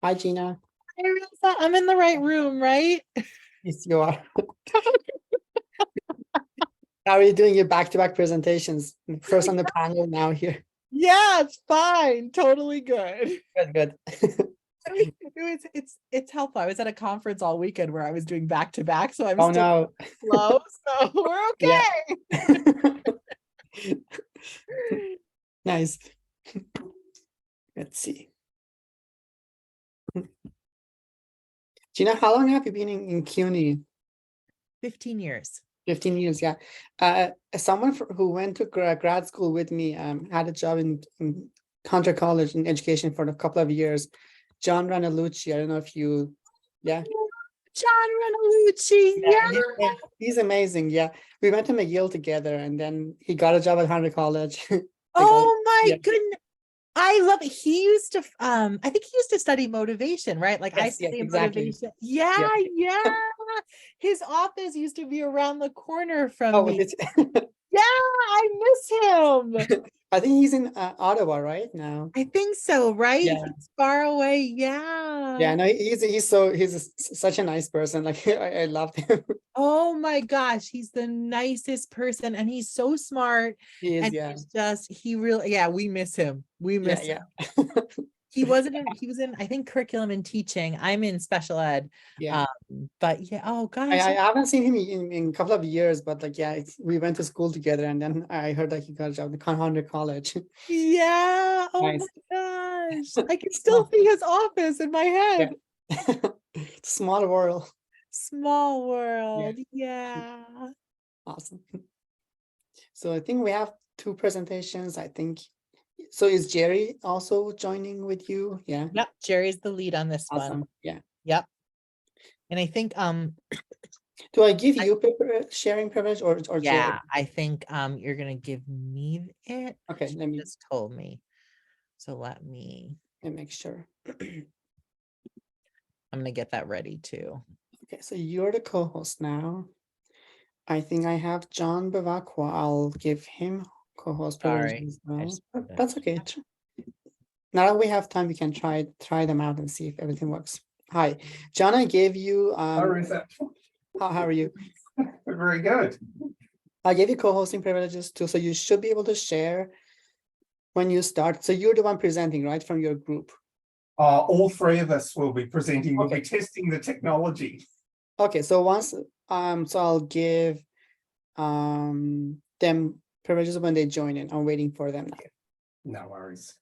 Hi, Gina. Hey, Rosa, I'm in the right room, right? Yes, you are. How are you doing your back-to-back presentations? First on the panel, now here. Yeah, it's fine. Totally good. Good, good. It's helpful. I was at a conference all weekend where I was doing back to back, so I'm Oh still no. slow, so we're Yeah. okay. Nice. Let's see. Gina, how long have you been in CUNY? 15 years. 15 years, yeah. Someone who went to grad school with me had a job in Hunter College in education for a couple of years. John Ranalucci, I don't know if you, yeah. John Renalucci, yeah. He's amazing. Yeah, we went to McGill together, and then he got a job at Hunter College. Oh Yeah. my goodness. I love it. He used to I think he used to study motivation, right? Like I Yes, yes, study exactly. motivation. Yeah. Yeah, yeah. His office used to be around the corner from Oh, me. Yeah, I miss him. I think he's in Ottawa right now. I think so, right? Yeah. He's far away. Yeah. Yeah, no, such a nice person. Like I loved him. Oh my gosh, he's the nicest person and he's so smart. He is, And yeah. he's just, he really, yeah, we miss him. We Yeah, miss him. yeah. He was in, I think, curriculum and teaching. I'm in special ed. Yeah. But yeah, oh I gosh. haven't seen him in a couple of years, but like yeah, we went to school together, and then I heard that he got a job at Hunter College. Yeah. Oh my Nice. gosh. I can still Small, see his office in my yeah. head. Small world. Small Yeah, world. Yeah. awesome. So I think we have two presentations. I think so. Is Jerry also joining with you? Yeah, Yep. Jerry's the lead on this one. awesome. Yeah. Yep. And I think Do I give you sharing privilege or yeah, Jerry? I think you're gonna give me it. Okay, She let me just told me. So let me, make sure. I'm gonna get that ready too. Okay, so you're the co-host now. I think I have John Bavacqua. I'll give him co-host privilege Sorry. as I well. just That's okay. Now that we have time, we can try them out and see if everything works. Hi, John. I gave you How is that? how are you? Very good. I gave you co-hosting privileges too, so you should be able to share when you start. So you're the one presenting, right, from your group? All three of us will be presenting. We'll Okay. be testing the technology. Okay, so once so I'll give them privileges when they join in. I'm waiting for them now. No worries.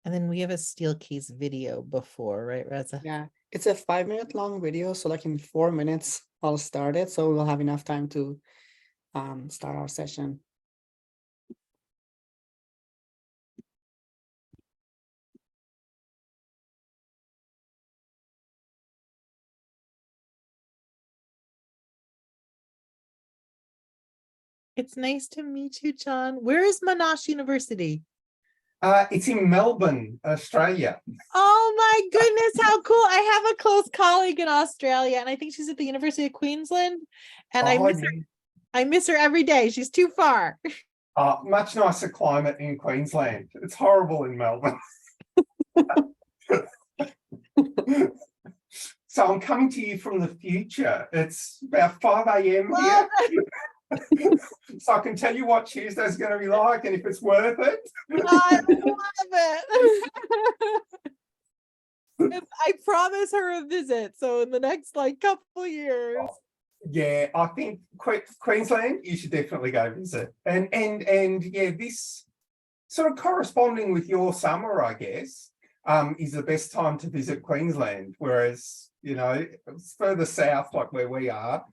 And then we have a Steel Keys video before, right, Reza? Yeah, it's a 5-minute long video, so like in 4 minutes I'll start it, so we'll have enough time to start our session. It's nice to meet you, John. Where is Monash University? It's in Melbourne, Australia. Oh my goodness, how cool. I have a close colleague in Australia, and I think she's at the University of Queensland. And I miss her. I miss her every day. She's too far. Much nicer climate in Queensland. It's horrible in Melbourne. So I'm coming to you from the future. It's about 5 a.m. here. So I can tell you what Tuesday's going to be like and if it's worth it. I love it. I promise her a visit. So in the next like couple years. Yeah, I think Queensland, you should definitely go visit. And yeah, this sort of corresponding with your summer, I guess, is the best time to visit Queensland. Whereas, you know, it's further south, like where we are,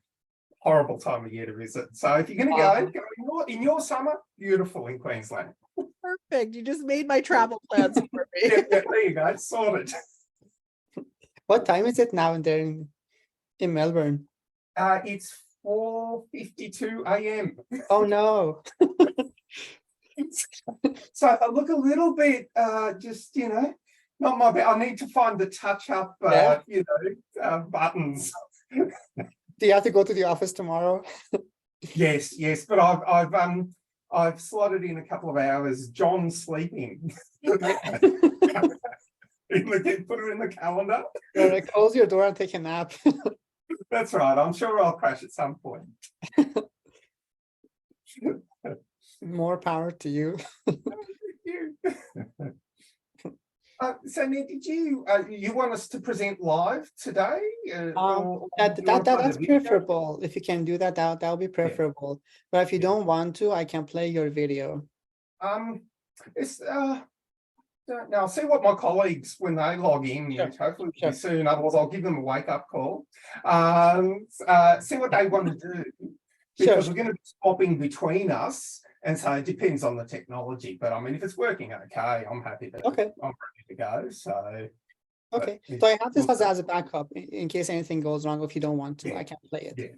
horrible time of year to visit. So if you're going to go in your summer, beautiful in Queensland. Perfect. You just made my travel plans for me. Yeah, there you go, sorted. What time is it now in there in Melbourne? It's 4:52 a.m. Oh no. So I look a little bit, just, not my best. I need to find the touch up, Yeah. buttons. Do you have to go to the office tomorrow? Yes, but I've slotted in a couple of hours. John's sleeping. Put it in the calendar. Close your door and take a nap. That's right. I'm sure I'll crash at some point. More power to you. So Ned, did you want us to present live today? Or do you want to play That's the video? preferable. If you can do that, that would be preferable. But if you don't want to, I can play your video. It's don't know. I'll see what my colleagues when they log in. Sure, Hopefully sure. soon. Otherwise, I'll give them a wake up call. See what they want to do because we're going to be swapping between us, and so it depends on the technology. But I mean, if it's working okay, I'm happy to. Okay. I'm ready to go. So. Okay, but so I have this as a backup in case anything goes wrong. If you don't want to, Yeah, I can play it. Yeah.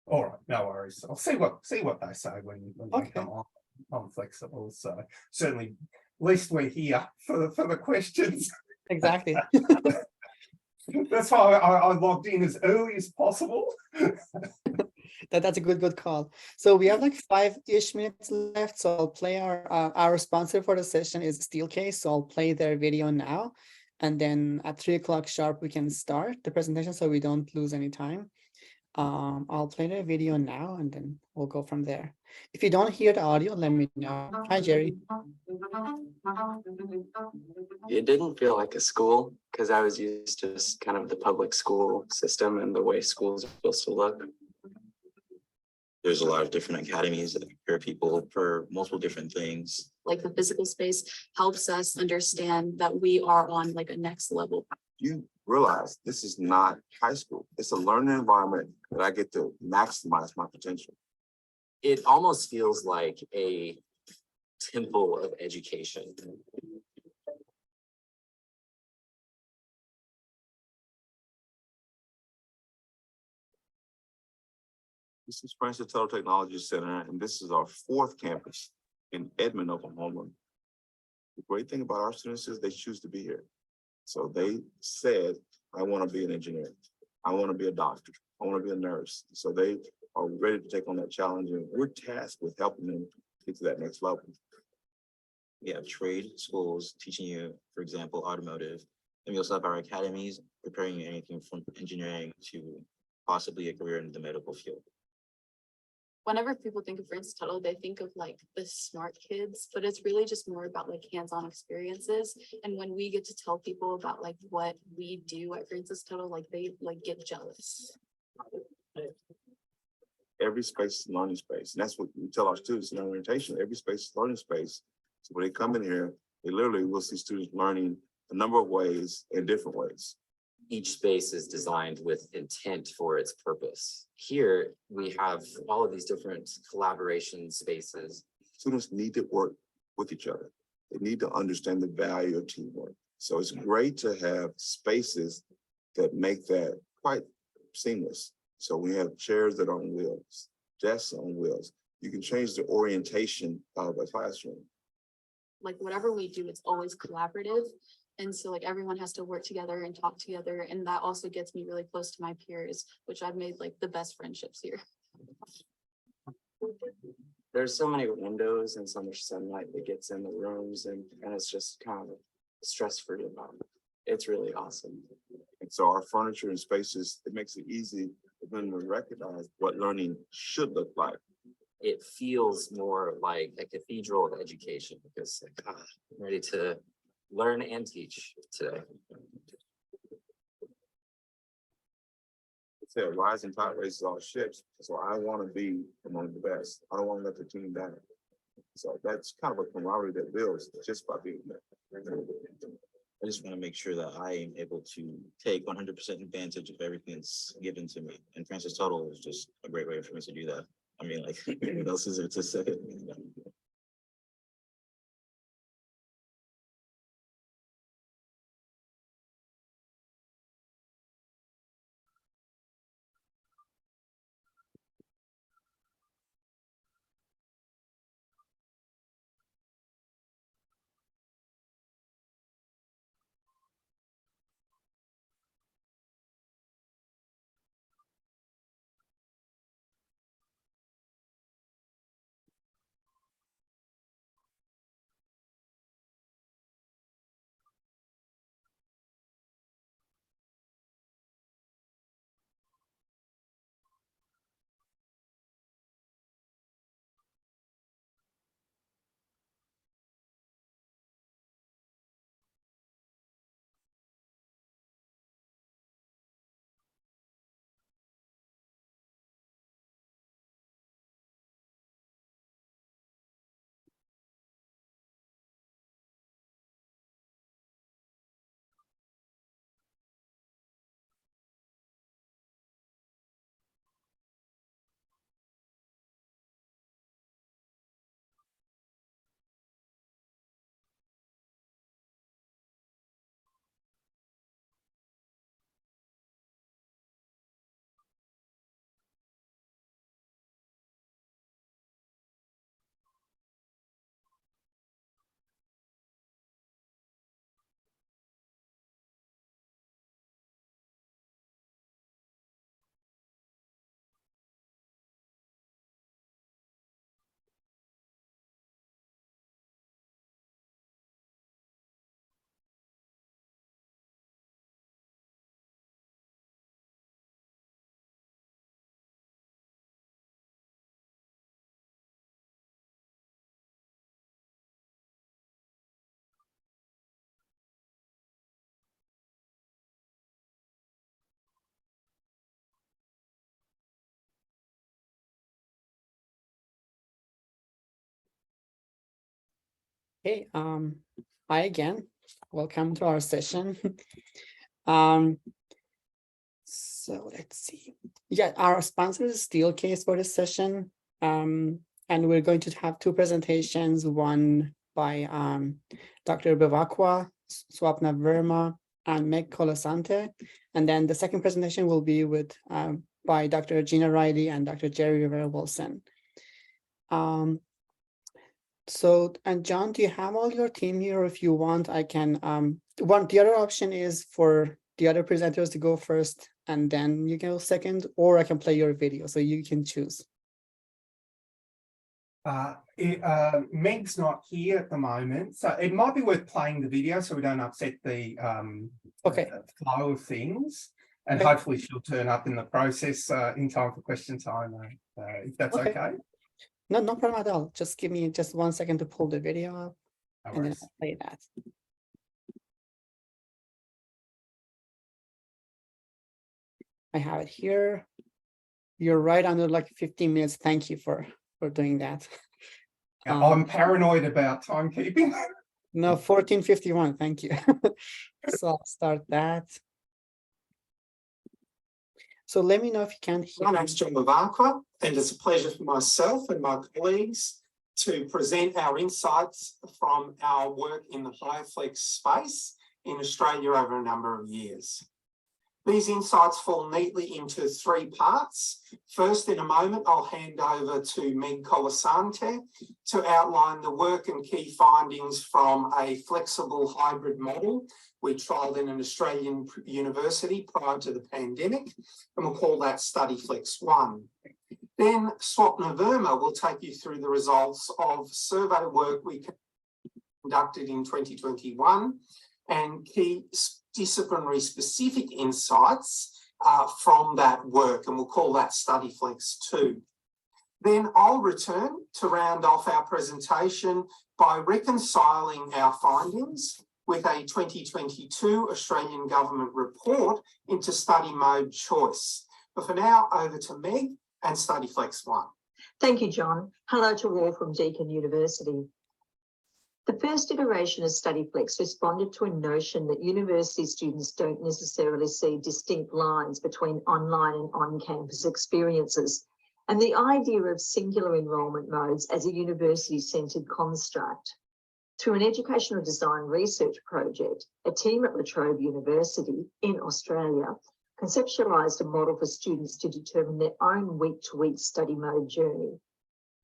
All right, no worries. I'll see what they say when they Okay. come on. I'm flexible, so certainly. At least we're here for the questions. Exactly. That's why I logged in as early as possible. That's a good call. So we have like 5-ish minutes left. So I'll play our sponsor for the session is Steelcase. So I'll play their video now. And then at 3 o'clock sharp, we can start the presentation so we don't lose any time. I'll play the video now and then we'll go from there. If you don't hear the audio, let me know. Hi, Jerry. It didn't feel like a school because I was used to just kind of the public school system and the way schools are supposed to look. There's a lot of different academies that prepare people for multiple different things. Like the physical space helps us understand that we are on like a next level. You realize this is not high school. It's a learning environment that I get to maximize my potential. It almost feels like a temple of education. This is Francis Tuttle Technology Center, and this is our 4th campus in Edmond, Oklahoma. The great thing about our students is they choose to be here. So they said, I want to be an engineer. I want to be a doctor. I want to be a nurse. So they are ready to take on that challenge, and we're tasked with helping them get to that next level. We have trade schools teaching you, for example, automotive. And we also have our academies preparing you anything from engineering to possibly a career in the medical field. Whenever people think of Francis Tuttle, they think of like the smart kids, but it's really just more about like hands-on experiences. And when we get to tell people about like what we do at Francis Tuttle, like they like get jealous. Every space is a learning space. And that's what we tell our students in orientation. Every space is a learning space. So when they come in here, they literally will see students learning a number of ways in different ways. Each space is designed with intent for its purpose. Here, we have all of these different collaboration spaces. Students need to work with each other. They need to understand the value of teamwork. So it's great to have spaces that make that quite seamless. So we have chairs that are on wheels, desks on wheels. You can change the orientation of a classroom. Like whatever we do, it's always collaborative. And so like everyone has to work together and talk together. And that also gets me really close to my peers, which I've made like the best friendships here. There's so many windows and so much sunlight that gets in the rooms and it's just kind of a stress-free environment. It's really awesome. And so our furniture and spaces, it makes it easy for them to recognize what learning should look like. It feels more like a cathedral of education because like, I'm ready to learn and teach today. It's a rising tide raises all ships. So I want to be among the best. I don't want to let the team down. So that's kind of a camaraderie that builds just by being there. I just want to make sure that I am able to take 100% advantage of everything that's given to me. And Francis Tuttle is just a great way for me to do that. I mean, like, what else is there to say? Hey, hi again. Welcome to our session. Um, so let's see. Yeah, our sponsor is Steelcase for this session. And we're going to have two presentations, one by Dr. Bevacqua, Swapna Verma, and Meg Colasante. And then the second presentation will be with by Dr. Gina Riley and Dr. Jerry Rivera Wilson. So, and John, do you have all your team here? If you want, I can, the other option is for the other presenters to go first and then you go second, or I can play your video, so you can choose. Meg's not here at the moment, so it might be worth playing the video so we don't upset the Okay. flow of things. And Okay. hopefully she'll turn up in the process in time for question time, if that's Okay. okay. No, no problem at all. Just give me just 1 second to pull the video up No and then worries. I'll play that. I have it here. You're right under like 15 minutes. Thank you for doing that. I'm paranoid about timekeeping. No, 14:51. Thank you. So I'll start that. So let me know if you can't hear. My name's John Bevacqua, and it's a pleasure for myself and my colleagues to present our insights from our work in the HiFlex space in Australia over a number of years. These insights fall neatly into three parts. First, in a moment, I'll hand over to Meg Colasante to outline the work and key findings from a flexible hybrid model we trialled in an Australian university prior to the pandemic, and we'll call that StudyFlex 1. Then Swapna Verma will take you through the results of survey work we conducted in 2021 and key disciplinary specific insights from that work, and we'll call that StudyFlex 2. Then I'll return to round off our presentation by reconciling our findings with a 2022 Australian Government report into study mode choice. But for now, over to Meg and StudyFlex 1. Thank you, John. Hello to all from Deakin University. The first iteration of StudyFlex responded to a notion that university students don't necessarily see distinct lines between online and on-campus experiences, and the idea of singular enrolment modes as a university-centred construct. Through an educational design research project, a team at La Trobe University in Australia conceptualised a model for students to determine their own week-to-week study mode journey.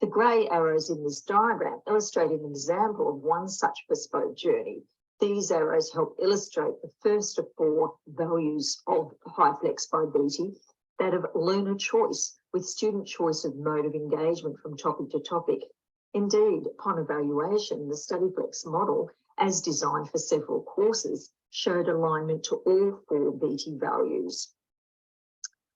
The grey arrows in this diagram illustrate an example of one such bespoke journey. These arrows help illustrate the first of 4 values of HyFlex by Beattie, that of learner choice, with student choice of mode of engagement from topic to topic. Indeed, upon evaluation, the StudyFlex model, as designed for several courses, showed alignment to all 4 Beattie values.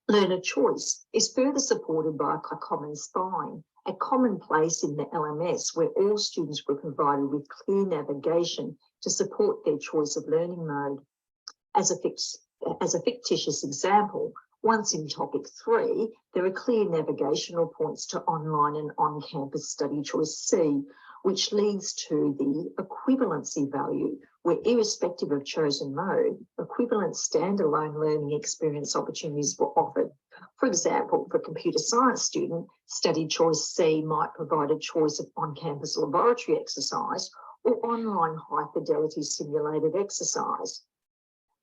Learner choice is further supported by a common spine, a common place in the LMS where all students were provided with clear navigation to support their choice of learning mode. As a fictitious example, once in topic 3, there are clear navigational points to online and on-campus study choice C, which leads to the equivalency value, where irrespective of chosen mode, equivalent standalone learning experience opportunities were offered. For example, for a computer science student, study choice C might provide a choice of on-campus laboratory exercise or online high-fidelity simulated exercise.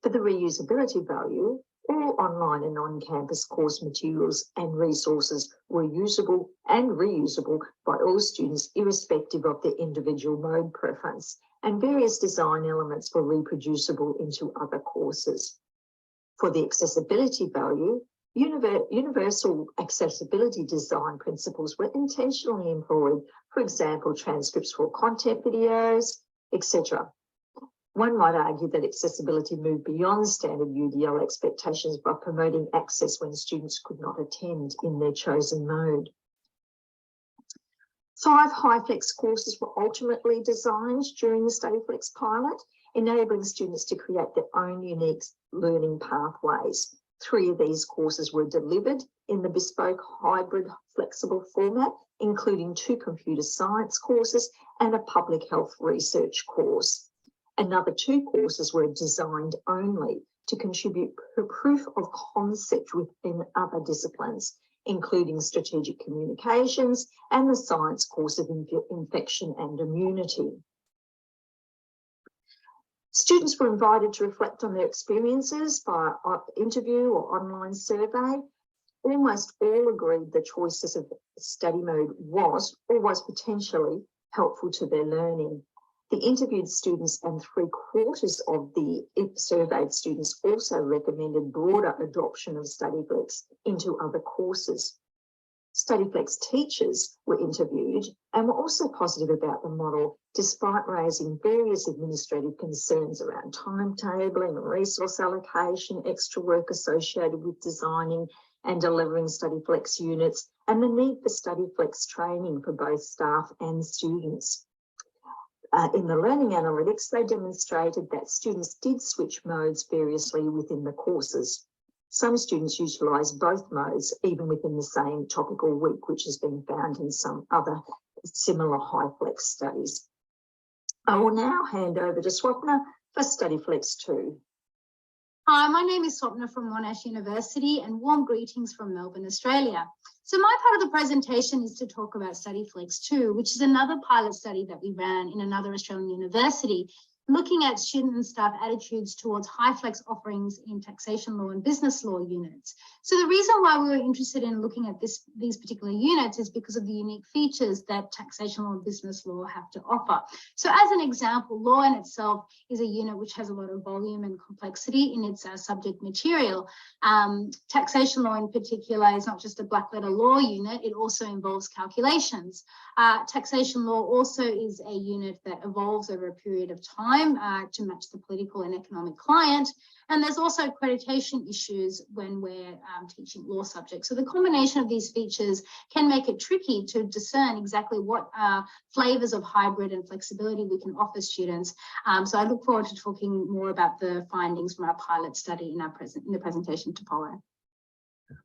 For the reusability value, all online and on-campus course materials and resources were usable and reusable by all students irrespective of their individual mode preference, and various design elements were reproducible into other courses. For the accessibility value, universal accessibility design principles were intentionally employed, for example, transcripts for content videos, etc. One might argue that accessibility moved beyond standard UDL expectations by promoting access when students could not attend in their chosen mode. 5 HyFlex courses were ultimately designed during the StudyFlex pilot, enabling students to create their own unique learning pathways. 3 of these courses were delivered in the bespoke hybrid flexible format, including 2 computer science courses and a public health research course. Another 2 courses were designed only to contribute proof of concept within other disciplines, including strategic communications and the science course of infection and immunity. Students were invited to reflect on their experiences via interview or online survey. Almost all agreed the choices of study mode was or was potentially helpful to their learning. The interviewed students and 3/4 of the surveyed students also recommended broader adoption of StudyFlex into other courses. StudyFlex teachers were interviewed and were also positive about the model, despite raising various administrative concerns around timetabling, resource allocation, extra work associated with designing and delivering StudyFlex units, and the need for StudyFlex training for both staff and students. In the learning analytics, they demonstrated that students did switch modes variously within the courses. Some students utilised both modes even within the same topical week, which has been found in some other similar HyFlex studies. I will now hand over to Swapna for StudyFlex 2. Hi, my name is Swapna from Monash University, and warm greetings from Melbourne, Australia. So my part of the presentation is to talk about StudyFlex 2, which is another pilot study that we ran in another Australian university, looking at student and staff attitudes towards HyFlex offerings in taxation law and business law units. So the reason why we were interested in looking at these particular units is because of the unique features that taxation law and business law have to offer. So as an example, law in itself is a unit which has a lot of volume and complexity in its subject material. Taxation law in particular is not just a black letter law unit, it also involves calculations. Taxation law also is a unit that evolves over a period of time to match the political and economic client. And there's also accreditation issues when we're teaching law subjects. So the combination of these features can make it tricky to discern exactly what flavors of hybrid and flexibility we can offer students. So I look forward to talking more about the findings from our pilot study in the presentation to follow.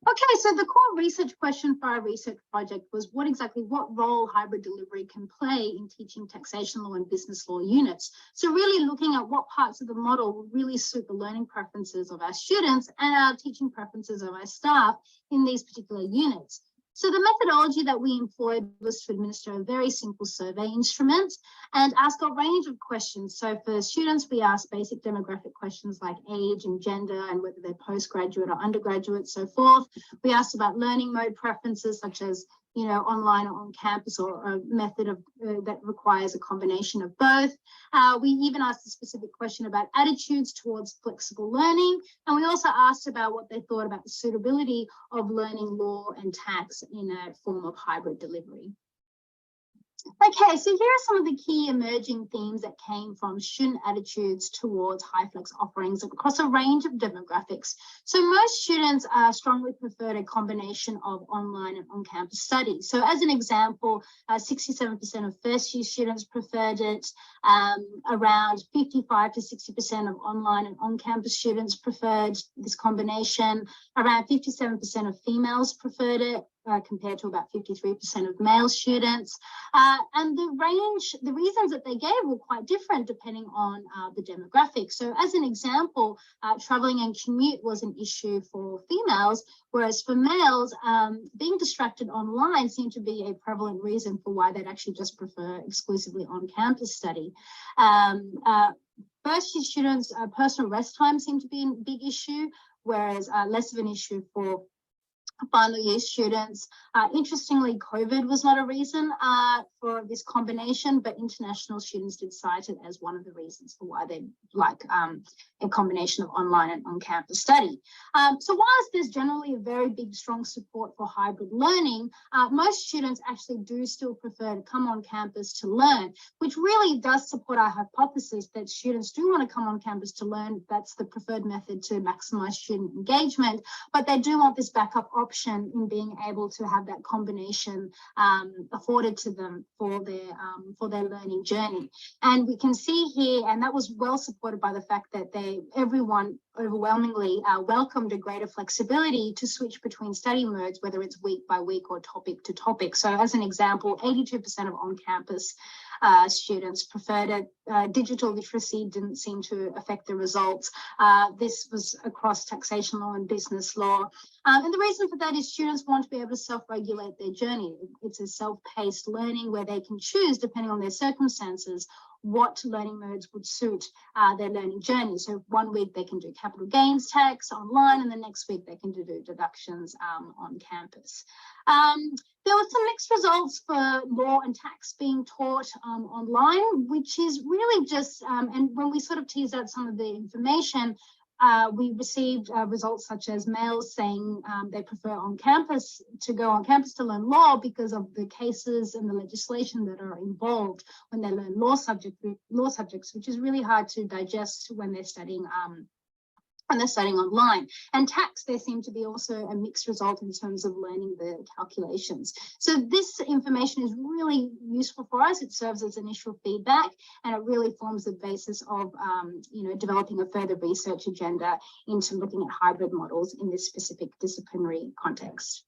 Okay, so the core research question for our research project was what role hybrid delivery can play in teaching taxation law and business law units. So really looking at what parts of the model will really suit the learning preferences of our students and our teaching preferences of our staff in these particular units. So the methodology that we employed was to administer a very simple survey instrument and ask a range of questions. So for students, we asked basic demographic questions like age and gender and whether they're postgraduate or undergraduate, so forth. We asked about learning mode preferences such as, online or on campus, or a method of that requires a combination of both. We even asked a specific question about attitudes towards flexible learning. And we also asked about what they thought about the suitability of learning law and tax in a form of hybrid delivery. Okay, so here are some of the key emerging themes that came from student attitudes towards HyFlex offerings across a range of demographics. So most students strongly preferred a combination of online and on-campus study. So as an example, 67% of first-year students preferred it, around 55 to 60% of online and on-campus students preferred this combination, around 57% of females preferred it, compared to about 53% of male students. And the reasons that they gave were quite different depending on the demographic. So as an example, traveling and commute was an issue for females, whereas for males, being distracted online seemed to be a prevalent reason for why they'd actually just prefer exclusively on-campus study. First-year students, personal rest time seemed to be a big issue, whereas less of an issue for final year students. Interestingly, COVID was not a reason for this combination, but international students did cite it as one of the reasons for why they like a combination of online and on-campus study. So whilst there's generally a very big, strong support for hybrid learning, most students actually do still prefer to come on campus to learn, which really does support our hypothesis that students do want to come on campus to learn. That's the preferred method to maximize student engagement, but they do want this backup option in being able to have that combination afforded to them for their learning journey. And we can see here, and that was well supported by the fact that everyone overwhelmingly welcomed a greater flexibility to switch between study modes, whether it's week by week or topic to topic. So as an example, 82% of on-campus students preferred it. Digital literacy didn't seem to affect the results. This was across taxation law and business law. And the reason for that is students want to be able to self-regulate their journey. It's a self-paced learning where they can choose, depending on their circumstances, what learning modes would suit their learning journey. So one week they can do capital gains tax online, and the next week they can do deductions on campus. There were some mixed results for law and tax being taught online, which is really just, and when we sort of tease out some of the information, we received results such as males saying they prefer to go on campus to learn law because of the cases and the legislation that are involved when they learn law subjects, which is really hard to digest when they're studying online. And tax, there seemed to be also a mixed result in terms of learning the calculations. So this information is really useful for us. It serves as initial feedback, and it really forms the basis of developing a further research agenda into looking at hybrid models in this specific disciplinary context.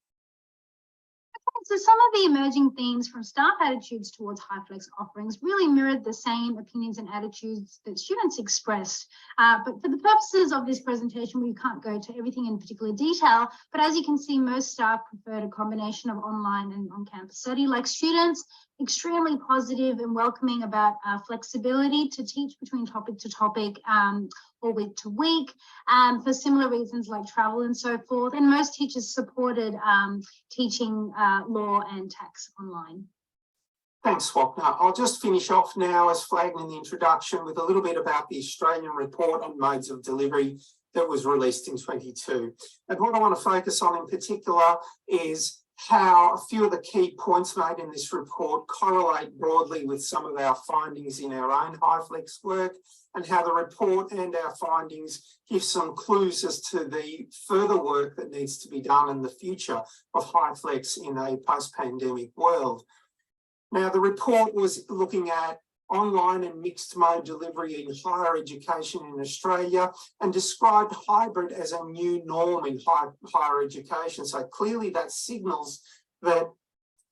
So some of the emerging themes from staff attitudes towards HyFlex offerings really mirrored the same opinions and attitudes that students expressed. But for the purposes of this presentation, we can't go to everything in particular detail. But as you can see, most staff preferred a combination of online and on-campus study. Like students, extremely positive and welcoming about flexibility to teach between topic to topic or week to week for similar reasons like travel and so forth. And most teachers supported teaching law and tax online. Thanks, Swapna. I'll just finish off now, as flagged in the introduction, with a little bit about the Australian report on modes of delivery that was released in 22. And what I want to focus on in particular is how a few of the key points made in this report correlate broadly with some of our findings in our own HyFlex work, and how the report and our findings give some clues as to the further work that needs to be done in the future of HyFlex in a post-pandemic world. Now, the report was looking at online and mixed mode delivery in higher education in Australia, and described hybrid as a new norm in higher education. So clearly that signals that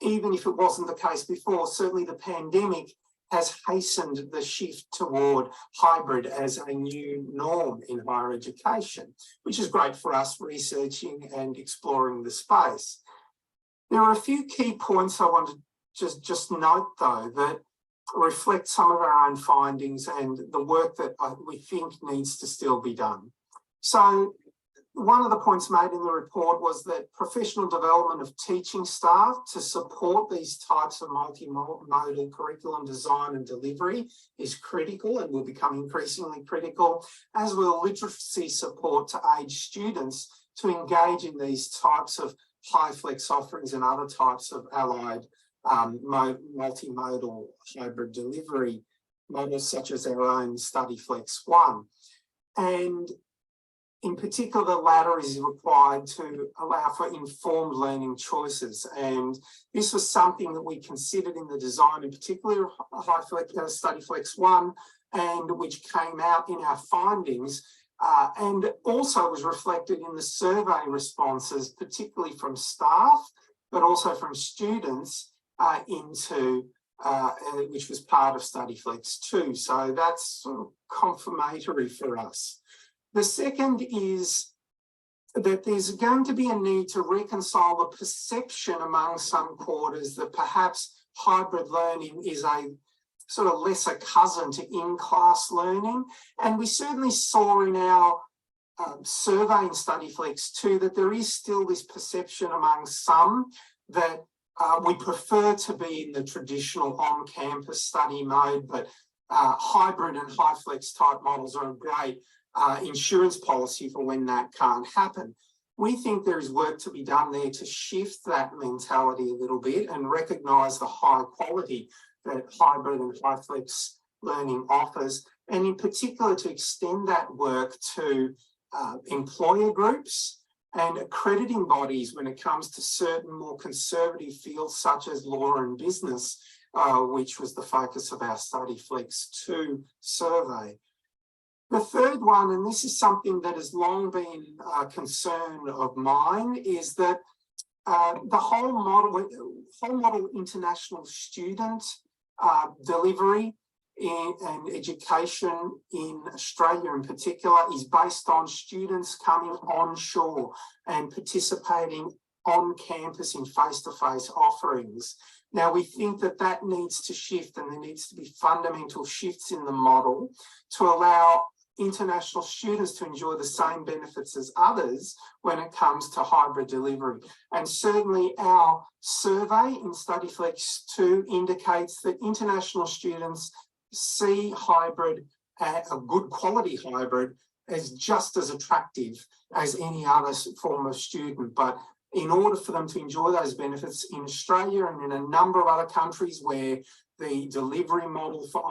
even if it wasn't the case before, certainly the pandemic has hastened the shift toward hybrid as a new norm in higher education, which is great for us researching and exploring the space. There are a few key points I want to just note, though, that reflect some of our own findings and the work that we think needs to still be done. So one of the points made in the report was that professional development of teaching staff to support these types of multimodal curriculum design and delivery is critical and will become increasingly critical, as will literacy support to age students to engage in these types of HyFlex offerings and other types of allied multimodal hybrid delivery models, such as our own StudyFlex 1. And in particular, the latter is required to allow for informed learning choices. And this was something that we considered in the design, in particular StudyFlex 1, and which came out in our findings, and also was reflected in the survey responses, particularly from staff, but also from students which was part of StudyFlex 2. So that's sort of confirmatory for us. The second is that there's going to be a need to reconcile the perception among some quarters that perhaps hybrid learning is a sort of lesser cousin to in-class learning. And we certainly saw in our survey in StudyFlex 2 that there is still this perception among some that we prefer to be in the traditional on-campus study mode, but hybrid and HyFlex type models are a great insurance policy for when that can't happen. We think there is work to be done there to shift that mentality a little bit and recognise the high quality that hybrid and HyFlex learning offers, and in particular to extend that work to employer groups and accrediting bodies when it comes to certain more conservative fields such as law and business, which was the focus of our StudyFlex 2 survey. The third one, and this is something that has long been a concern of mine, is that the whole model international student delivery and education in Australia in particular is based on students coming onshore and participating on campus in face-to-face offerings. Now, we think that that needs to shift, and there needs to be fundamental shifts in the model to allow international students to enjoy the same benefits as others when it comes to hybrid delivery. And certainly our survey in StudyFlex 2 indicates that international students see hybrid, a good quality hybrid, as just as attractive as any other form of student. But in order for them to enjoy those benefits in Australia and in a number of other countries where the delivery model for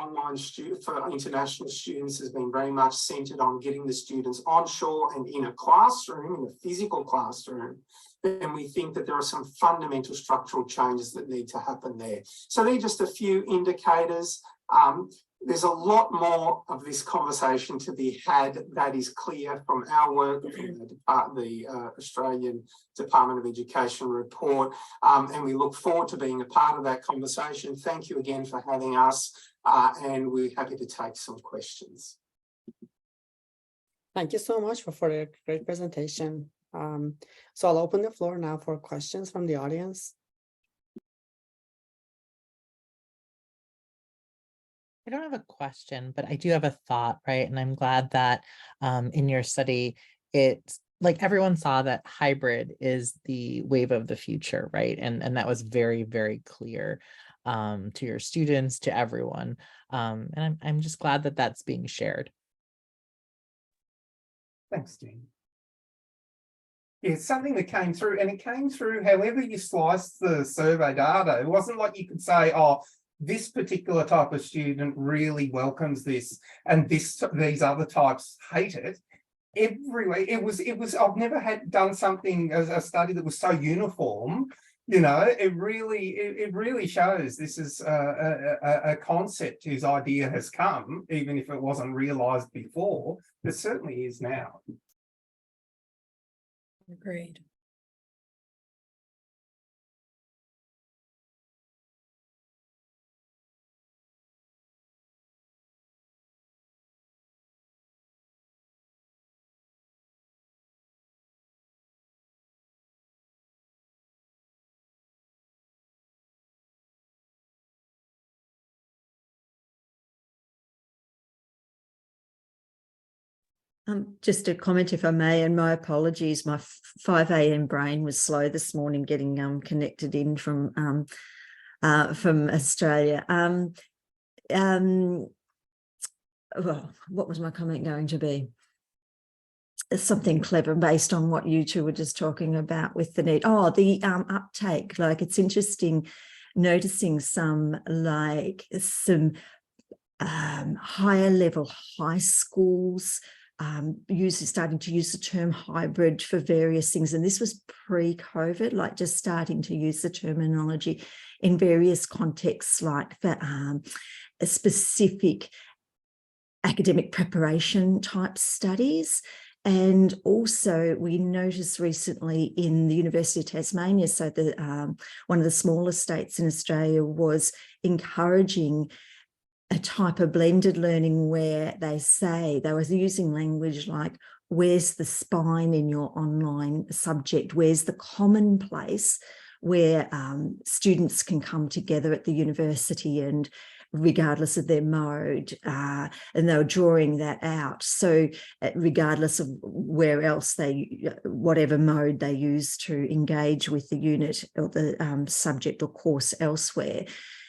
for international students has been very much centred on getting the students onshore and in a classroom, in a physical classroom, then we think that there are some fundamental structural changes that need to happen there. So they're just a few indicators. There's a lot more of this conversation to be had that is clear from our work from the Australian Department of Education report, and we look forward to being a part of that conversation. Thank you again for having us, and we're happy to take some questions. Thank you so much for a great presentation. So I'll open the floor now for questions from the audience. I don't have a question, but I do have a thought, right? And I'm glad that in your study, it's like everyone saw that hybrid is the wave of the future, right? And that was very, very clear to your students, to everyone. And I'm just glad that that's being shared. Thanks, Jean. Yeah, it's something that came through, and it came through however you sliced the survey data. It wasn't like you could say, oh, this particular type of student really welcomes this, and these other types hate it. Everywhere it was. I've never done something as a study that was so uniform You know, it really shows this is a concept whose idea has come, even if it wasn't realized before, it certainly is now. Agreed. Just a comment, if I may, and my apologies. My 5 a.m. brain was slow this morning getting connected in from Australia. Well, what was my comment going to be? Something clever based on what you two were just talking about with the need. Oh, the uptake. Like, it's interesting noticing some higher level high schools starting to use the term hybrid for various things. And this was pre-COVID, like just starting to use the terminology in various contexts, like for a specific academic preparation type studies. And also we noticed recently in the University of Tasmania, so the one of the smaller states in Australia was encouraging a type of blended learning where they say they was using language like, where's the spine in your online subject? Where's the common place where students can come together at the university and regardless of their mode, and they were drawing that out. So regardless of where else whatever mode they use to engage with the unit or the subject or course elsewhere.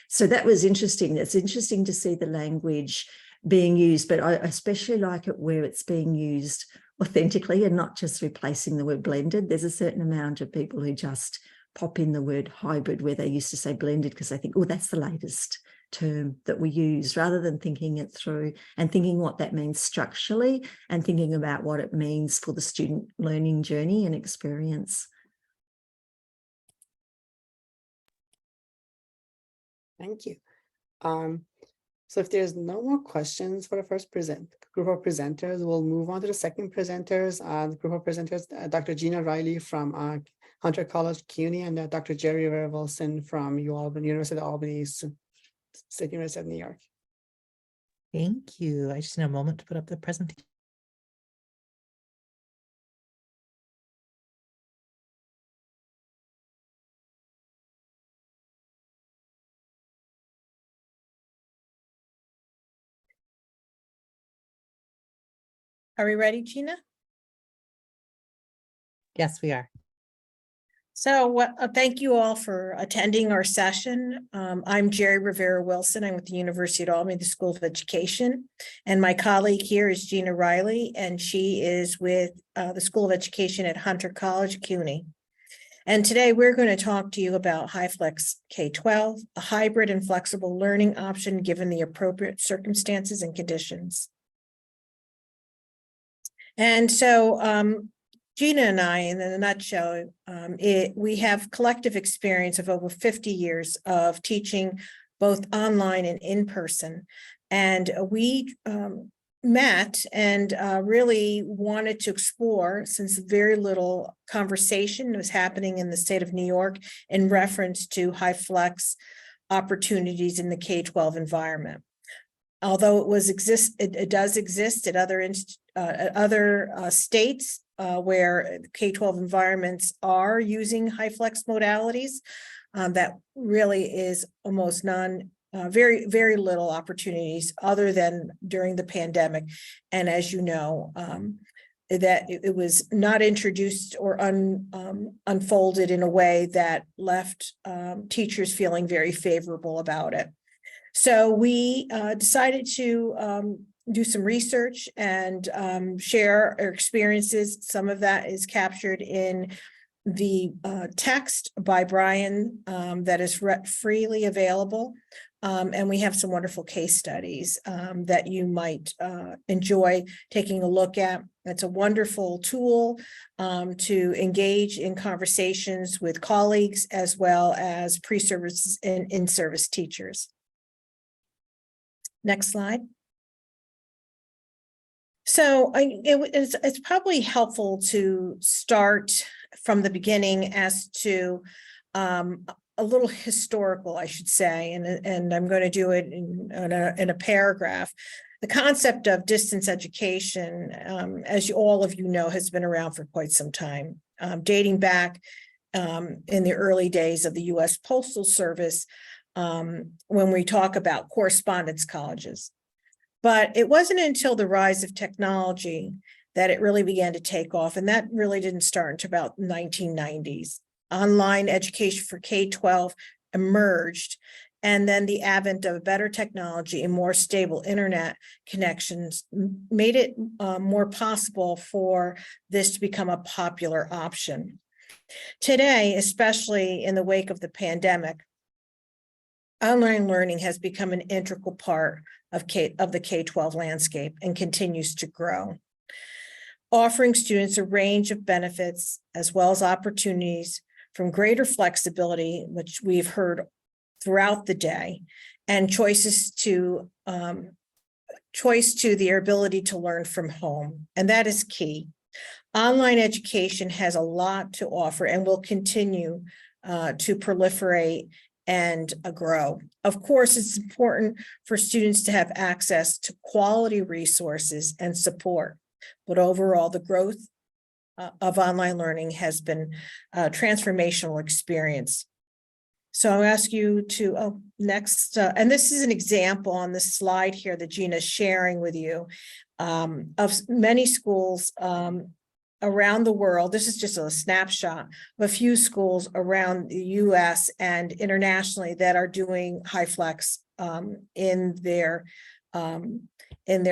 So that was interesting. It's interesting to see the language being used, but I especially like it where it's being used authentically and not just replacing the word blended. There's a certain amount of people who just pop in the word hybrid where they used to say blended because they think, oh, that's the latest term that we use, rather than thinking it through and thinking what that means structurally and thinking about what it means for the student learning journey and experience. Thank you. So if there's no more questions for the first group of presenters, we'll move on to the second presenters. The group of presenters, Dr. Gina Riley from Hunter College, CUNY, and Dr. Jerry Rivera Wilson from University of Albany, State University of New York. Thank you. I just need a moment to put up the presentation. Are we ready, Gina? Yes, we are. So thank you all for attending our session. I'm Jerry Rivera Wilson. I'm with the University of Albany, the School of Education. And my colleague here is Gina Riley, and she is with the School of Education at Hunter College, CUNY. And today we're going to talk to you about HyFlex K-12, a hybrid and flexible learning option given the appropriate circumstances and conditions. And so Gina and I, in a nutshell, we have collective experience of over 50 years of teaching both online and in person. And we met and really wanted to explore, since very little conversation was happening in the state of New York in reference to HyFlex opportunities in the K-12 environment. Although it does exist at other states where K-12 environments are using HyFlex modalities, that really is almost very, very little opportunities other than during the pandemic. And as you know, that it was not introduced or unfolded in a way that left teachers feeling very favorable about it. So we decided to do some research and share our experiences. Some of that is captured in the text by Brian that is freely available And we have some wonderful case studies that you might enjoy taking a look at. It's a wonderful tool to engage in conversations with colleagues as well as pre-services and in-service teachers. Next slide. So it's probably helpful to start from the beginning as to a little historical, I should say, and I'm going to do it in a paragraph. The concept of distance education, as all of you know, has been around for quite some time, dating back in the early days of the U.S. Postal Service, when we talk about correspondence colleges. But it wasn't until the rise of technology that it really began to take off, and that really didn't start until about the 1990s. Online education for K-12 emerged, and then the advent of better technology and more stable internet connections made it more possible for this to become a popular option. Today, especially in the wake of the pandemic, online learning has become an integral part of the K-12 landscape and continues to grow, offering students a range of benefits as well as opportunities from greater flexibility, which we've heard throughout the day, and choice to their ability to learn from home. And that is key. Online education has a lot to offer and will continue to proliferate and grow. Of course, it's important for students to have access to quality resources and support, but overall, the growth of online learning has been a transformational experience. So I'll ask you to, next, and this is an example on this slide here that Gina's sharing with you of many schools around the world. This is just a snapshot of a few schools around the US and internationally that are doing HyFlex in their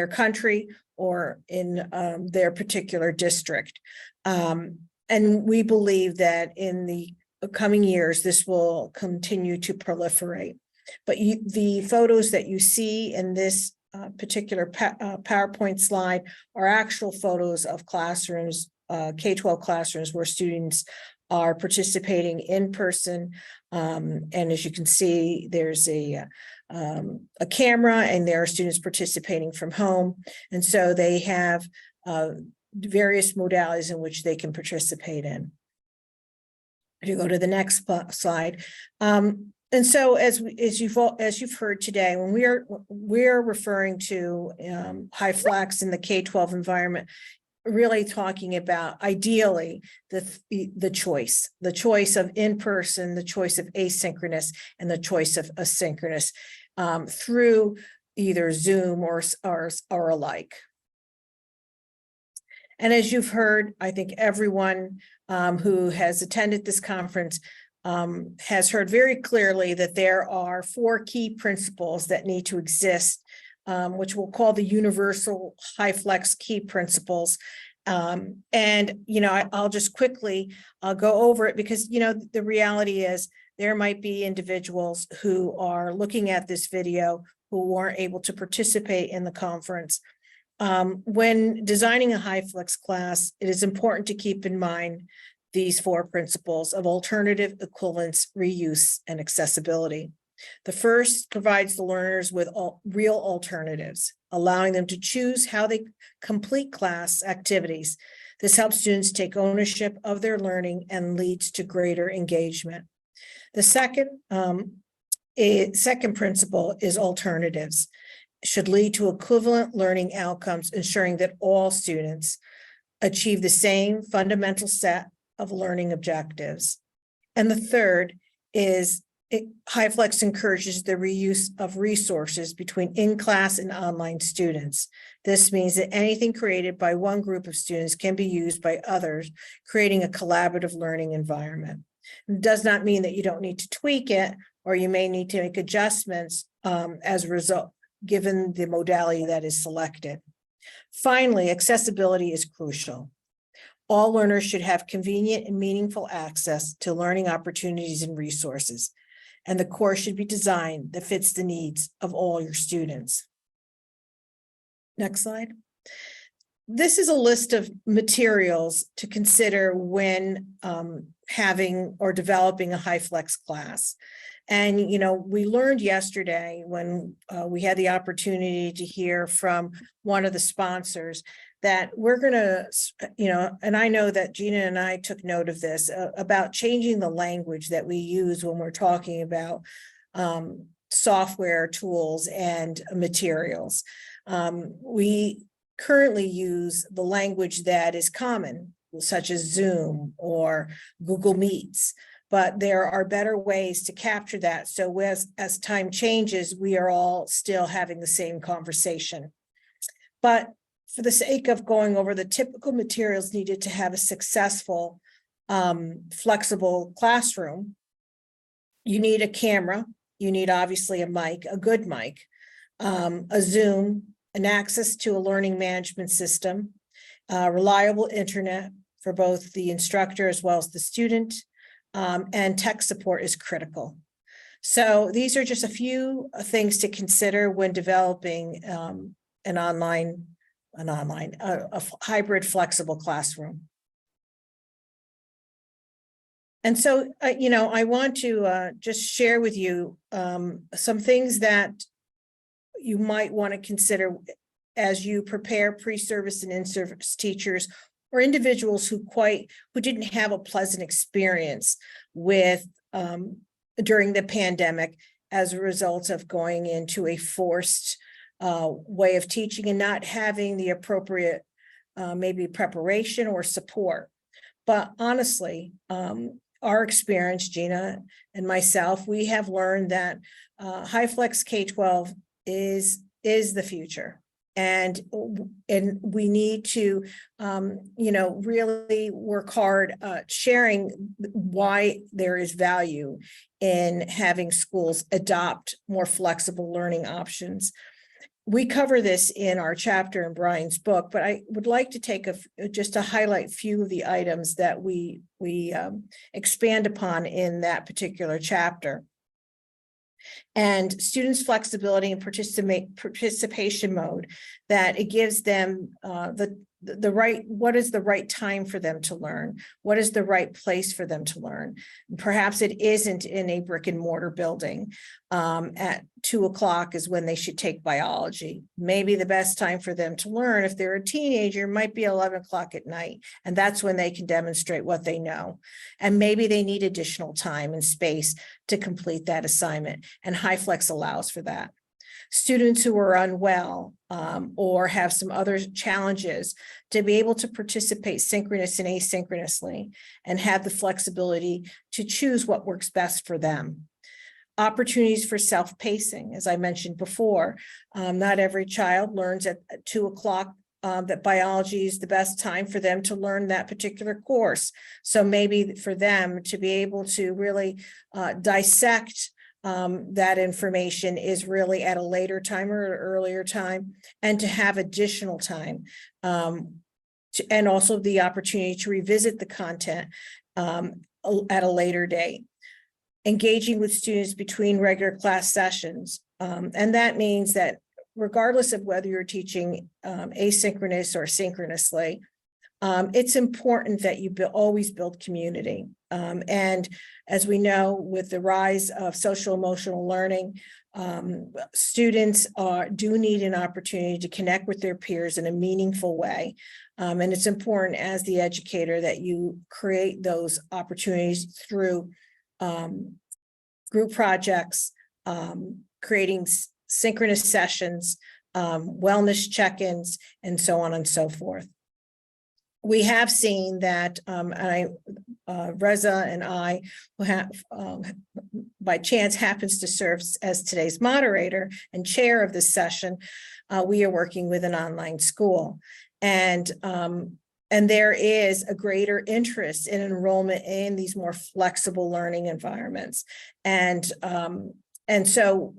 country or in their particular district. And we believe that in the coming years, this will continue to proliferate. But the photos that you see in this particular PowerPoint slide are actual photos of classrooms, K-12 classrooms where students are participating in person. And as you can see, there's a camera and there are students participating from home. And so they have various modalities in which they can participate in. If you go to the next slide. And so as you've heard today, when we're referring to HyFlex in the K-12 environment, really talking about ideally the choice of in-person, the choice of asynchronous, and the choice of asynchronous through either Zoom or alike. And as you've heard, I think everyone who has attended this conference has heard very clearly that there are 4 key principles that need to exist, which we'll call the universal HyFlex key principles. And, I'll just quickly go over it because, the reality is there might be individuals who are looking at this video who weren't able to participate in the conference. When designing a HyFlex class, it is important to keep in mind these 4 principles of alternative, equivalence, reuse, and accessibility. The first provides the learners with real alternatives, allowing them to choose how they complete class activities. This helps students take ownership of their learning and leads to greater engagement. The second principle is alternatives. Should lead to equivalent learning outcomes, ensuring that all students achieve the same fundamental set of learning objectives. And the third is HyFlex encourages the reuse of resources between in-class and online students. This means that anything created by one group of students can be used by others, creating a collaborative learning environment. It does not mean that you don't need to tweak it, or you may need to make adjustments as a result, given the modality that is selected. Finally, accessibility is crucial. All learners should have convenient and meaningful access to learning opportunities and resources. and the course should be designed that fits the needs of all your students. Next slide. This is a list of materials to consider when having or developing a HyFlex class. And, you know, we learned yesterday when we had the opportunity to hear from one of the sponsors that we're going to, you know, and I know that Gina and I took note of this, about changing the language that we use when we're talking about software tools and materials. We currently use the language that is common, such as Zoom or Google Meets, but there are better ways to capture that. So as time changes, we are all still having the same conversation. But for the sake of going over the typical materials needed to have a successful, flexible classroom, you need a camera, you need obviously a mic, a good mic, a Zoom, an access to a learning management system, reliable internet for both the instructor as well as the student, and tech support is critical. So these are just a few things to consider when developing a hybrid flexible classroom. And so, you know, I want to just share with you some things that you might want to consider as you prepare pre-service and in-service teachers or individuals who didn't have a pleasant experience with during the pandemic as a result of going into a forced way of teaching and not having the appropriate maybe preparation or support. But honestly, our experience, Gina and myself, we have learned that HyFlex K-12 is the future. And we need to, you know, really work hard sharing why there is value in having schools adopt more flexible learning options. We cover this in our chapter in Brian's book, but I would like to take just to highlight a few of the items that we expand upon in that particular chapter. And students' flexibility and participation mode, that it gives them the right, what is the right time for them to learn? What is the right place for them to learn? Perhaps it isn't in a brick and mortar building. At 2 o'clock is when they should take biology. Maybe the best time for them to learn, if they're a teenager, might be 11 o'clock at night. And that's when they can demonstrate what they know. And maybe they need additional time and space to complete that assignment. And HyFlex allows for that. Students who are unwell or have some other challenges, to be able to participate synchronous and asynchronously and have the flexibility to choose what works best for them. Opportunities for self-pacing, as I mentioned before, not every child learns at 2 o'clock that biology is the best time for them to learn that particular course. So maybe for them to be able to really dissect that information is really at a later time or an earlier time, and to have additional time, and also the opportunity to revisit the content at a later date. Engaging with students between regular class sessions. And that means that regardless of whether you're teaching asynchronous or synchronously, it's important that you always build community. And as we know, with the rise of social emotional learning, students do need an opportunity to connect with their peers in a meaningful way. And it's important as the educator that you create those opportunities through group projects, creating synchronous sessions, wellness check-ins, and so on and so forth. We have seen that, Reza and I, who have, by chance happens to serve as today's moderator and chair of this session, we are working with an online school. And there is a greater interest in enrollment in these more flexible learning environments. And so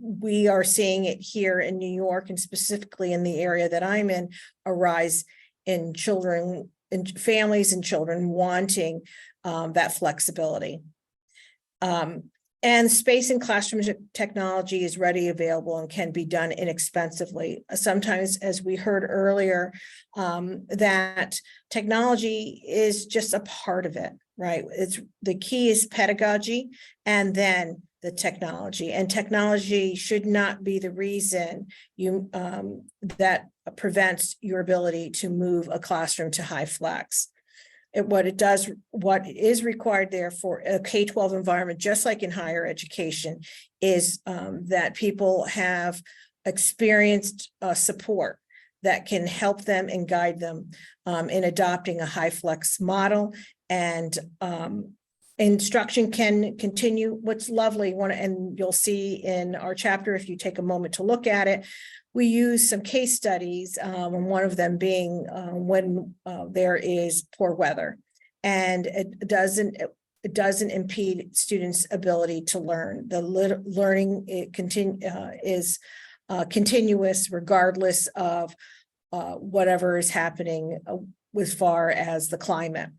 we are seeing it here in New York, and specifically in the area that I'm in, a rise in children, in families and children wanting that flexibility. And space in classroom technology is ready, available, and can be done inexpensively. Sometimes, as we heard earlier, that technology is just a part of it, right? It's the key is pedagogy and then the technology. And technology should not be the reason you that prevents your ability to move a classroom to HyFlex. What is required there for a K-12 environment, just like in higher education, is that people have experienced support that can help them and guide them in adopting a HyFlex model. And instruction can continue. What's lovely, and you'll see in our chapter, if you take a moment to look at it, we use some case studies, and one of them being when there is poor weather, and it doesn't impede students' ability to learn. The learning is continuous regardless of whatever is happening as far as the climate.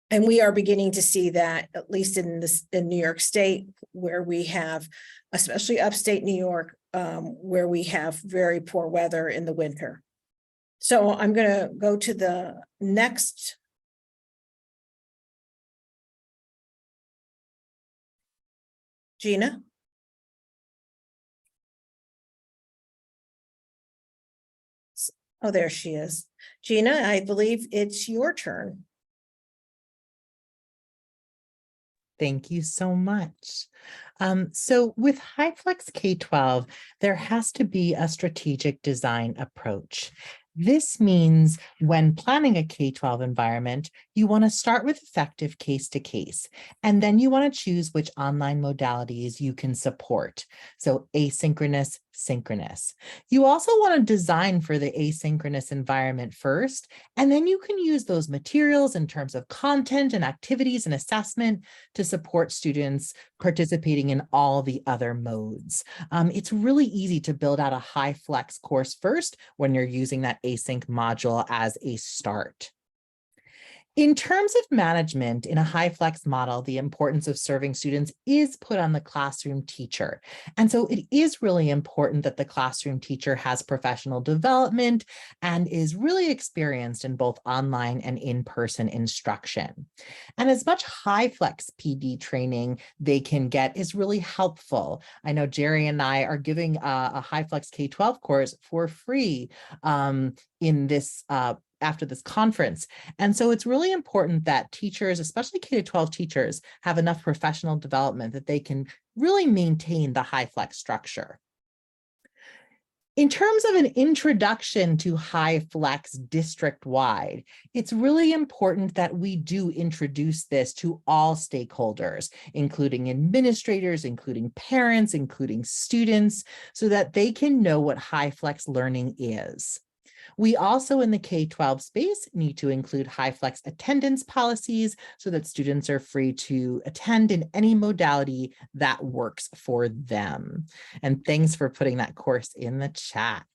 And we are beginning to see that, at least in New York State, where we have, especially upstate New York, where we have very poor weather in the winter. So I'm going to go to the next. Gina. Oh, there she is. Gina, I believe it's your turn. Thank you so much. So with HyFlex K-12, there has to be a strategic design approach. This means when planning a K-12 environment, you want to start with effective case-to-case, and then you want to choose which online modalities you can support. So asynchronous, synchronous. You also want to design for the asynchronous environment first, and then you can use those materials in terms of content and activities and assessment to support students participating in all the other modes. It's really easy to build out a HyFlex course first when you're using that async module as a start. In terms of management in a HyFlex model, the importance of serving students is put on the classroom teacher. And so it is really important that the classroom teacher has professional development and is really experienced in both online and in-person instruction. And as much HyFlex PD training they can get is really helpful. I know Jerry and I are giving a HyFlex K-12 course for free in this after this conference. And so it's really important that teachers, especially K-12 teachers, have enough professional development that they can really maintain the HyFlex structure. In terms of an introduction to HyFlex district-wide, it's really important that we do introduce this to all stakeholders, including administrators, including parents, including students, so that they can know what HyFlex learning is. We also in the K-12 space need to include HyFlex attendance policies so that students are free to attend in any modality that works for them. And thanks for putting that course in the chat.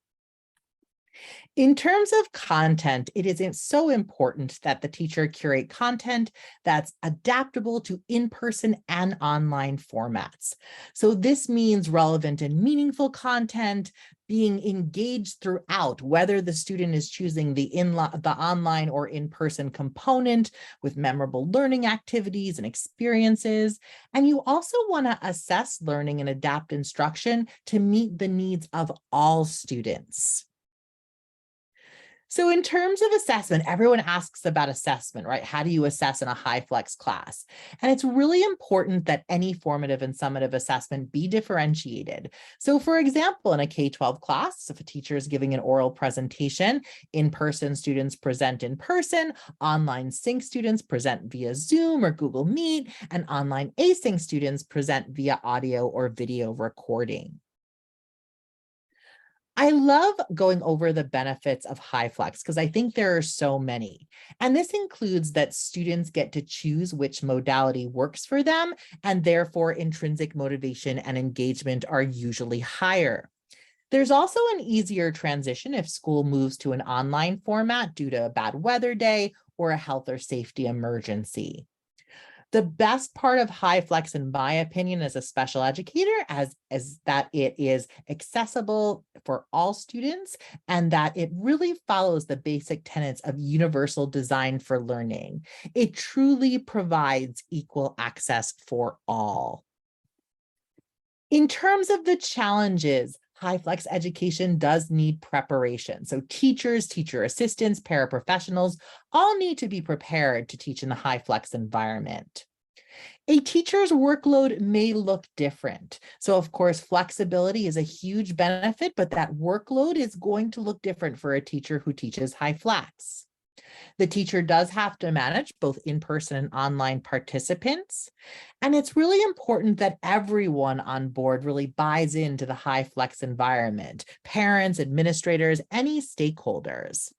In terms of content, it is so important that the teacher curate content that's adaptable to in-person and online formats. So this means relevant and meaningful content, being engaged throughout, whether the student is choosing the online or in-person component with memorable learning activities and experiences. And you also want to assess learning and adapt instruction to meet the needs of all students. So in terms of assessment, everyone asks about assessment, right? How do you assess in a HyFlex class? And it's really important that any formative and summative assessment be differentiated. So for example, in a K-12 class, if a teacher is giving an oral presentation, in-person students present in person, online sync students present via Zoom or Google Meet, and online async students present via audio or video recording. I love going over the benefits of HyFlex because I think there are so many. And this includes that students get to choose which modality works for them, and therefore intrinsic motivation and engagement are usually higher. There's also an easier transition if school moves to an online format due to a bad weather day or a health or safety emergency. The best part of HyFlex, in my opinion, as a special educator, is that it is accessible for all students and that it really follows the basic tenets of universal design for learning. It truly provides equal access for all. In terms of the challenges, HyFlex education does need preparation. So teachers, teacher assistants, paraprofessionals all need to be prepared to teach in the HyFlex environment. A teacher's workload may look different. So of course, flexibility is a huge benefit, but that workload is going to look different for a teacher who teaches HyFlex. The teacher does have to manage both in-person and online participants. And it's really important that everyone on board really buys into the HyFlex environment, parents, administrators, any stakeholders.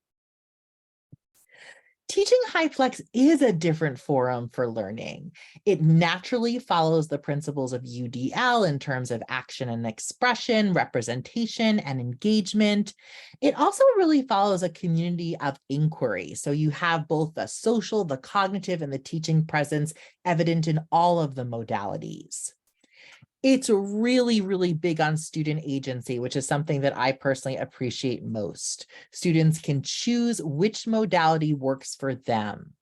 Teaching HyFlex is a different forum for learning. It naturally follows the principles of UDL in terms of action and expression, representation, and engagement. It also really follows a community of inquiry. So you have both the social, the cognitive, and the teaching presence evident in all of the modalities. It's really, really big on student agency, which is something that I personally appreciate most. Students can choose which modality works for them.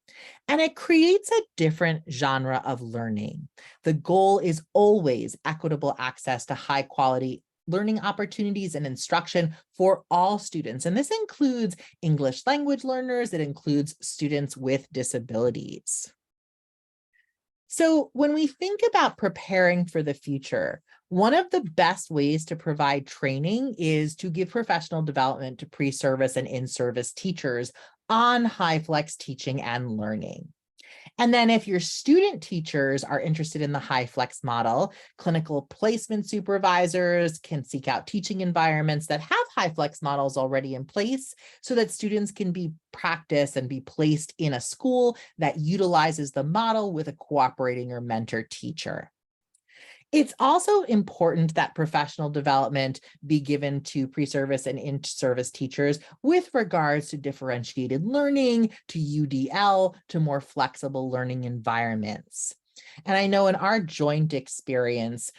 And it creates a different genre of learning. The goal is always equitable access to high quality learning opportunities and instruction for all students. And this includes English language learners, it includes students with disabilities. So when we think about preparing for the future, one of the best ways to provide training is to give professional development to pre-service and in-service teachers on HyFlex teaching and learning. And then if your student teachers are interested in the HyFlex model, clinical placement supervisors can seek out teaching environments that have HyFlex models already in place so that students can be practiced and be placed in a school that utilizes the model with a cooperating or mentor teacher. It's also important that professional development be given to pre-service and in-service teachers with regards to differentiated learning, to UDL, to more flexible learning environments. And I know in our joint experience,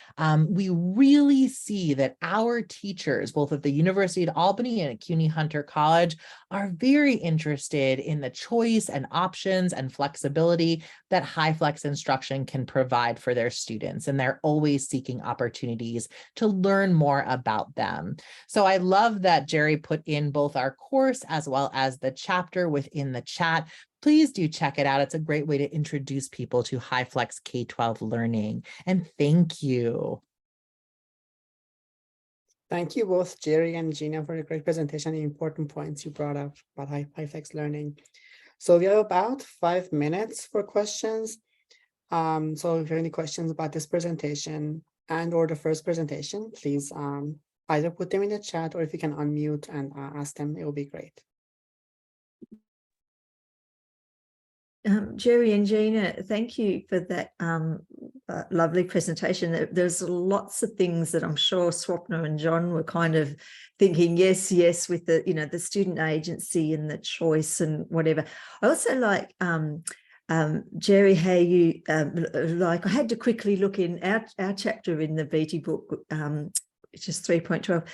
we really see that our teachers, both at the University of Albany and at CUNY Hunter College, are very interested in the choice and options and flexibility that HyFlex instruction can provide for their students. And they're always seeking opportunities to learn more about them. So I love that Jerry put in both our course as well as the chapter within the chat. Please do check it out. It's a great way to introduce people to HyFlex K-12 learning. And thank you. Thank you both, Jerry and Gina, for a great presentation and important points you brought up about HyFlex learning. So we have about 5 minutes for questions. So if you have any questions about this presentation and or the first presentation, please either put them in the chat or if you can unmute and ask them, it will be great. Jerry and Gina, thank you for that lovely presentation. There's lots of things that I'm sure Swapna and John were kind of thinking, yes, with the, the student agency and the choice and whatever. I also like, Jerry, how you, I had to quickly look in our chapter in the Beatty book, which is 3.12.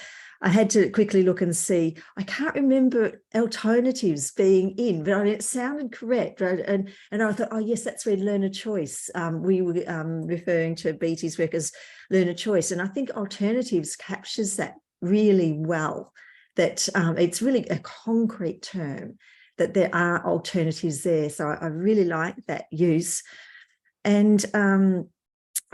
I had to quickly look and see, I can't remember alternatives being in, but I mean, it sounded correct, right? And I thought, oh yes, that's where learner choice, we were referring to Beatty's work as learner choice. And I think alternatives captures that really well, that it's really a concrete term, that there are alternatives there. So I really like that use. And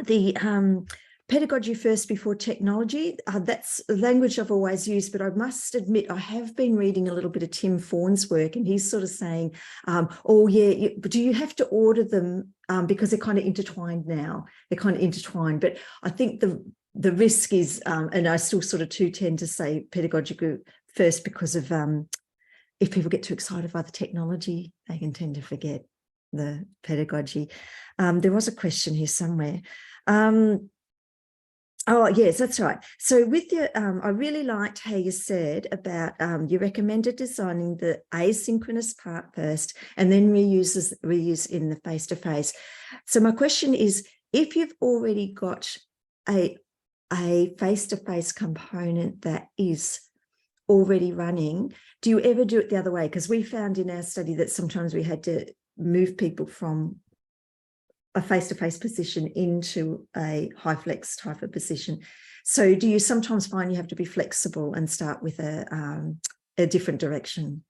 the pedagogy first before technology, that's a language I've always used, but I must admit I have been reading a little bit of Tim Fawn's work, and he's sort of saying, oh yeah, but do you have to order them because they're kind of intertwined now? They're kind of intertwined, but I think the risk is, and I still sort of tend to say pedagogy first because of if people get too excited by the technology, they can tend to forget the pedagogy. There was a question here somewhere. Oh, yes, that's right. So with your, I really liked how you said about you recommended designing the asynchronous part first and then reuse in the face-to-face. So my question is, if you've already got a face-to-face component that is already running, do you ever do it the other way? Because we found in our study that sometimes we had to move people from a face-to-face position into a HyFlex type of position. So do you sometimes find you have to be flexible and start with a different direction?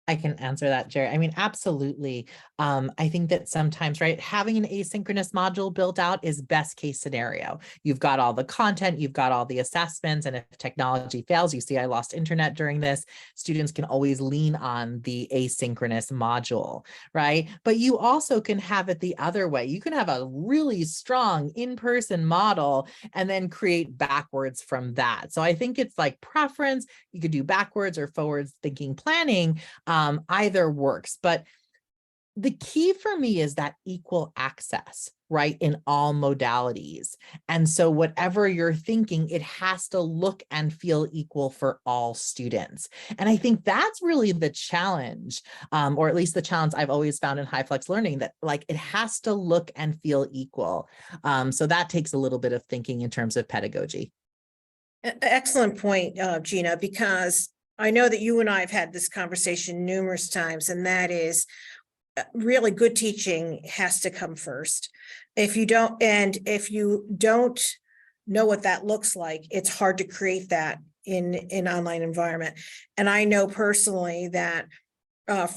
I can answer that, Jerry. I mean, absolutely. I think that sometimes, right, having an asynchronous module built out is best case scenario. You've got all the content, you've got all the assessments, and if technology fails, you see I lost internet during this, students can always lean on the asynchronous module, right? But you also can have it the other way. You can have a really strong in-person model and then create backwards from that. So I think it's like preference. You could do backwards or forwards thinking planning. Either works, but the key for me is that equal access, right, in all modalities. And so whatever you're thinking, it has to look and feel equal for all students. And I think that's really the challenge, or at least the challenge I've always found in HyFlex learning, that like it has to look and feel equal. So that takes a little bit of thinking in terms of pedagogy. Excellent point, Gina, because I know that you and I have had this conversation numerous times, and that is really good teaching has to come first. If you don't know what that looks like, it's hard to create that in an online environment. And I know personally that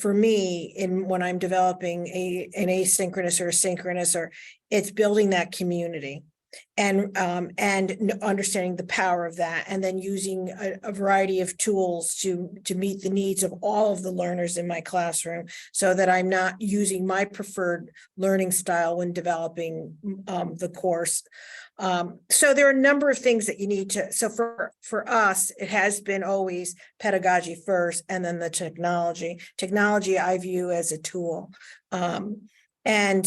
for me, when I'm developing an asynchronous or a synchronous, or it's building that community. And understanding the power of that, and then using a variety of tools to meet the needs of all of the learners in my classroom, so that I'm not using my preferred learning style when developing the course. So there are a number of things that you need to, so for us, it has been always pedagogy first, and then the technology. Technology I view as a tool. And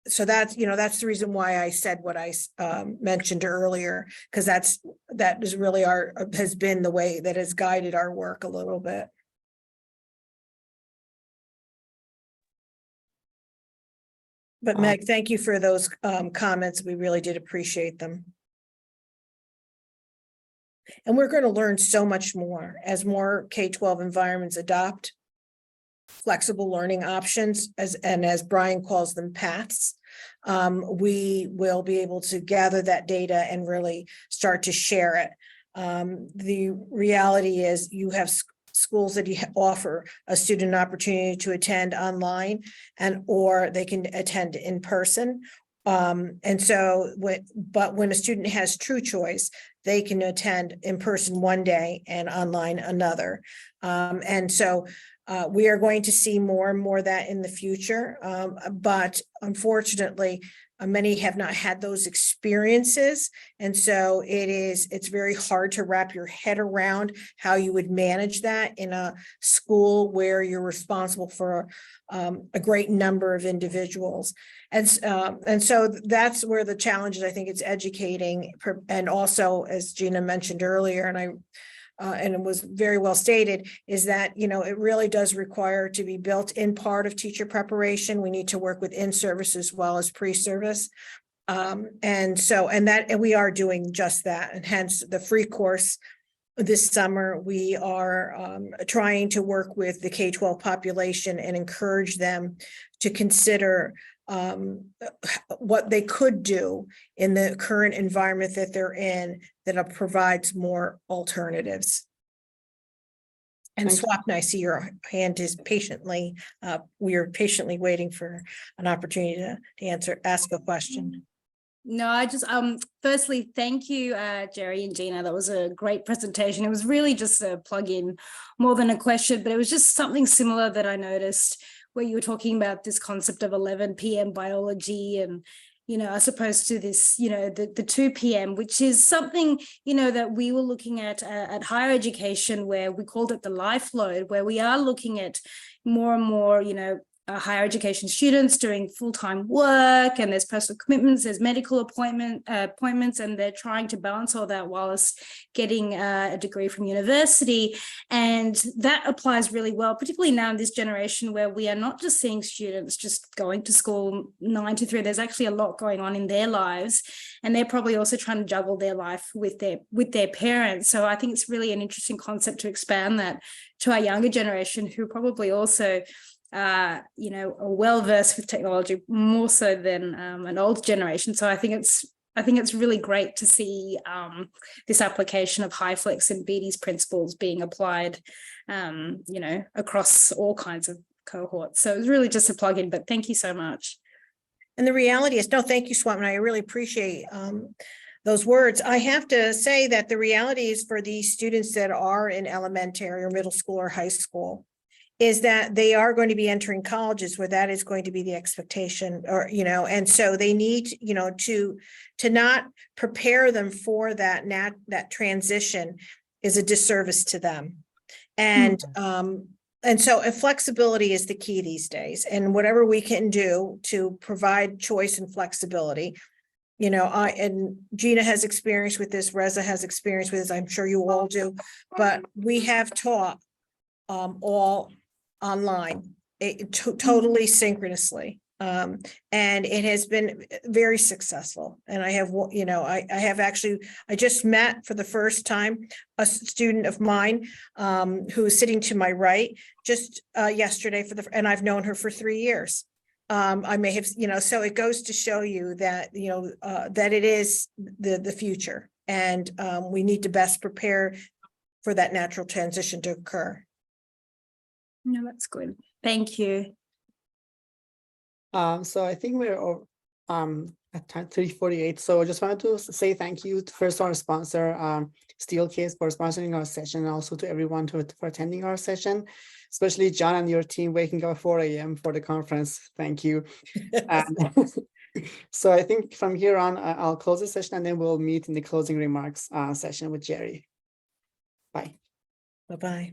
so that's, that's the reason why I said what I mentioned earlier, because that is really has been the way that has guided our work a little bit. But Meg, thank you for those comments. We really did appreciate them. And we're going to learn so much more as more K-12 environments adopt flexible learning options, as Brian calls them, paths. We will be able to gather that data and really start to share it. The reality is you have schools that offer a student an opportunity to attend online, or they can attend in person. And so, but when a student has true choice, they can attend in person one day and online another. And so we are going to see more and more of that in the future. But unfortunately, many have not had those experiences. And so it's very hard to wrap your head around how you would manage that in a school where you're responsible for a great number of individuals. And so that's where the challenge is. I think it's educating, and also, as Gina mentioned earlier, and it was very well stated, is that, it really does require to be built in part of teacher preparation. We need to work with in-service as well as pre-service. And we are doing just that. And hence the free course this summer, we are trying to work with the K-12 population and encourage them to consider what they could do in the current environment that they're in that provides more alternatives. And Swapna, I see your hand is patiently, we are patiently waiting for an opportunity to ask a question. No, I just, firstly, thank you, Jerry and Gina. That was a great presentation. It was really just a plug-in more than a question, but it was just something similar that I noticed where you were talking about this concept of 11 p.m. biology and, as opposed to this, the 2 p.m., which is something, that we were looking at higher education, where we called it the life load, where we are looking at more and more, higher education students doing full-time work, and there's personal commitments, there's medical appointments, and they're trying to balance all that whilst getting a degree from university. And that applies really well, particularly now in this generation where we are not just seeing students just going to school 9 to 3. There's actually a lot going on in their lives, and they're probably also trying to juggle their life with their parents. So I think it's really an interesting concept to expand that to our younger generation, who probably also are well versed with technology, more so than an older generation. So I think it's really great to see this application of HyFlex and Beatty's principles being applied, across all kinds of cohorts. So it's really just a plug-in, but thank you so much. And the reality is, no, thank you, Swapna. I really appreciate those words. I have to say that the reality is for these students that are in elementary or middle school or high school, is that they are going to be entering colleges where that is going to be the expectation, or, and so they need, to not prepare them for that transition is a disservice to them. And, so flexibility is the key these days, and whatever we can do to provide choice and flexibility. And Gina has experience with this, Reza has experience with this, I'm sure you all do, but we have taught all online, totally synchronously. And it has been very successful. And I have, I just met for the first time a student of mine who is sitting to my right just yesterday and I've known her for 3 years. I may have, so it goes to show you that, that it is the future, and we need to best prepare for that natural transition to occur. No, that's good. Thank you. So I think we're at time 3:48. So I just wanted to say thank you first to our sponsor, Steelcase, for sponsoring our session, and also to everyone for attending our session, especially John and your team waking up at 4 a.m. for the conference. Thank you. So I think from here on, I'll close the session, and then we'll meet in the closing remarks session with Jerry. Bye. Bye-bye.